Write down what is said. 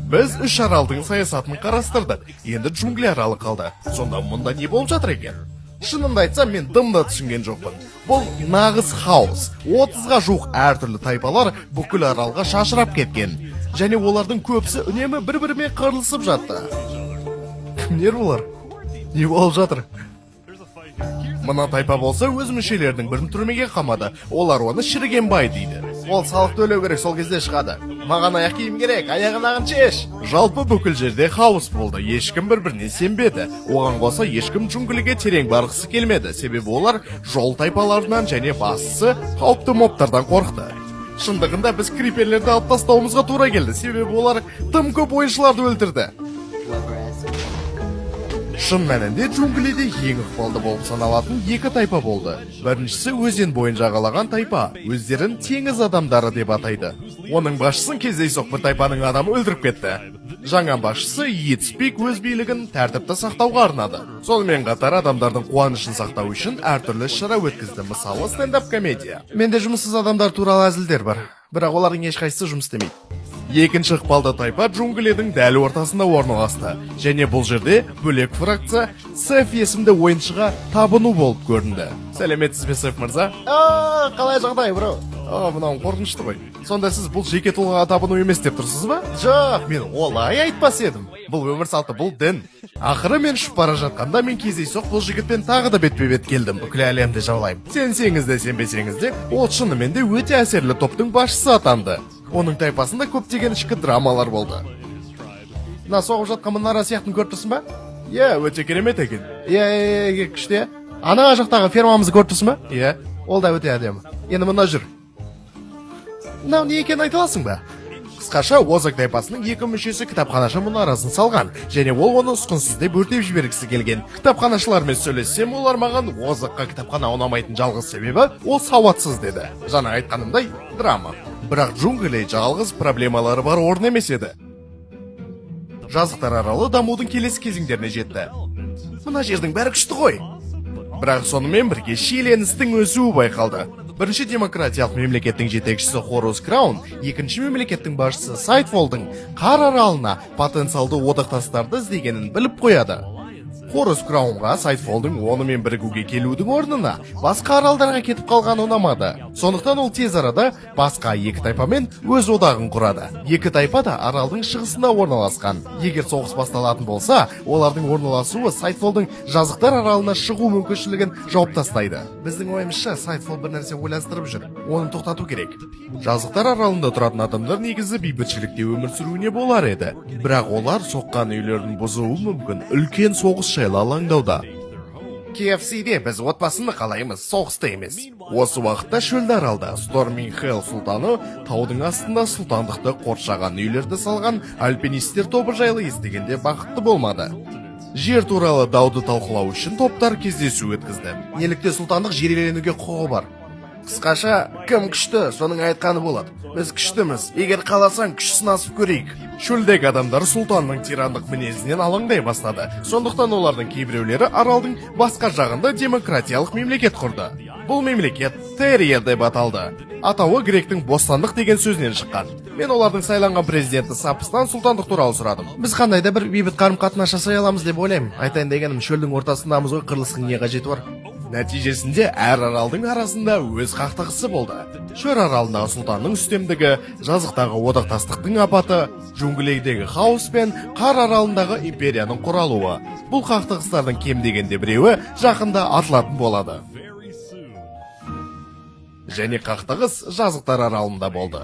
Біз үш аралдың саясатын қарастырдық. Енді джунгли аралы қалды. Сонда мұнда не болып жатыр екен? Шынымды айтсам, мен дымда түсінген жоқпын. Бұл нағыз хаос. 30-ға жуық әртүрлі тайпалар бүкіл аралға шашырап кеткен. Және олардың көбісі үнемі бір-бірімен қырылысып жатты. Кімдер олар? Не болып жатыр? Мына тайпа болса өз мүшелерінің бірін түрмеге қамады. Олар оны Шірігенбай дейді. Ол салық төлеу керек, сол кезде шығады. Маған аяқ киім керек, аяғын шеш. Жалпы бүкіл жерде хаос болды. Ешкім бір-біріне сенбеді. Оған қоса ешкім джунглиге терең барғысы келмеді. Себебі олар жол тайпаларынан және бастысы қауіпті мобтардан қорықты. Шындығында біз криперлерді алып тастауымызға тура келді. Себебі олар тым көп ойыншыларды өлтірді. Шын мәнінде джунглиде ең ықпалды болып саналатын екі тайпа болды. Біріншісі өзен бойын жағалаған тайпа, өздерін теңіз адамдары деп атайды. Оның басшысын кездейсоқ бір тайпаның адамы өлтіріп кетті. Жаңа басшысы Йетспик өз билігін тәртіпті сақтауға арнады. Сонымен қатар адамдардың қуанышын сақтау үшін әртүрлі шара өткізді, мысалы стендап комедия. Менде жұмыссыз адамдар туралы әзілдер бар, бірақ олардың ешқайсысы жұмыс істемейді. Екінші ықпалды тайпа джунглидің дәл ортасында орналасты. Және бұл жерде бөлек фракция Сеф есімді ойыншыға табыну болып көрінді. Сәлеметсіз бе, Сеф мырза? Қалай жағдай, бро? Мынауың қорқынышты ғой. Сонда сіз бұл жеке тұлғаға табыну емес деп тұрсыз ба? Жоқ, мен олай айтпас едім. Бұл өмір салты, бұл дін. Ақыры мен ұшып бара жатқанда мен кездейсоқ бұл жігітпен тағы да бетпе-бет келдім. Бүкіл әлемді жаулаймын. Сенсеңіз де сенбесеңіз де, ол шынымен де өте әсерлі топтың басшысы атанды. Оның тайпасында көптеген ішкі драмалар болды. Мына соғып жатқан мұнара сияқтын көріп тұрсың ба? Өте керемет екен. Күшті. Ана жақтағы фермамызды көріп тұрсың ба? Ол да өте әдемі. Енді мына жүр. Мынау не екенін айта аласың ба? Қысқаша, Озак тайпасының екі мүшесі кітапханашы мұнарасын салған, және ол оны ұсқынсыз деп өртеп жібергісі келген. Кітапханашылармен сөйлессем, олар маған Озакқа кітапхана ұнамайтын жалғыз себебі ол сауатсыз деді. Жаңа айтқанымдай, драма. Бірақ джунгли жалғыз проблемалары бар орын емес еді. Жазықтар аралы дамудың келесі кезеңдеріне жетті. Мына жердің бәрі күшті ғой. Бірақ сонымен бірге шиеленістің өсуі байқалды. Бірінші демократиялық мемлекеттің жетекшісі Хорус Краун, екінші мемлекеттің басшысы Сайтфолдың қар аралына потенциалды одақтастарды іздегенін біліп қояды. Хорус Краунға Сайтфолдың онымен бірігуге келудің орнына басқа аралдарға кетіп қалғаны ұнамады. Сондықтан ол тез арада басқа екі тайпамен өз одағын құрады. Екі тайпа да аралдың шығысында орналасқан. Егер соғыс басталатын болса, олардың орналасуы Сайтфолдың жазықтар аралына шығу мүмкіншілігін жауып тастайды. Біздің ойымызша Сайтфол бір нәрсе ойластырып жүр. Оны тоқтату керек. Жазықтар аралында тұратын адамдар негізі бейбітшілікте өмір сүруіне болар еді. Бірақ олар соққан үйлерін бұзуы мүмкін үлкен соғыс жайлы алаңдауда. KFC-де біз отбасыны қалаймыз, соғысты емес. Осы уақытта шөлді аралда Сторминг Хелл сұлтаны таудың астында сұлтандықты қоршаған үйлерді салған альпинистер тобы жайлы естігенде бақытты болмады. Жер туралы дауды талқылау үшін топтар кездесу өткізді. Неліктен сұлтандық жер иеленуге құқығы бар? Қысқаша, кім күшті, соның айтқаны болады. Біз күштіміз, егер қаласаң күш сынасып көрейік. Шөлдегі адамдар сұлтанның тирандық мінезінен алаңдай бастады. Сондықтан олардың кейбіреулері аралдың басқа жағында демократиялық мемлекет құрды. Бұл мемлекет Терриер деп аталды. Атауы гректің бостандық деген сөзінен шыққан. Мен олардың сайланған президенті Сапыстан сұлтандық туралы сұрадым. Біз қандай да бір бейбіт қарым-қатынас жасай аламыз деп ойлаймын. Айтайын дегенім, шөлдің ортасындамыз ғой, қырылыстың не қажеті бар? Нәтижесінде әр аралдың арасында өз қақтығысы болды. Шөл аралындағы сұлтанның үстемдігі, жазықтағы одақтастықтың апаты, джунглидегі хаос пен қар аралындағы империяның құралуы. Бұл қақтығыстардың кем дегенде біреуі жақында атылатын болады. Және қақтығыс жазықтар аралында болды.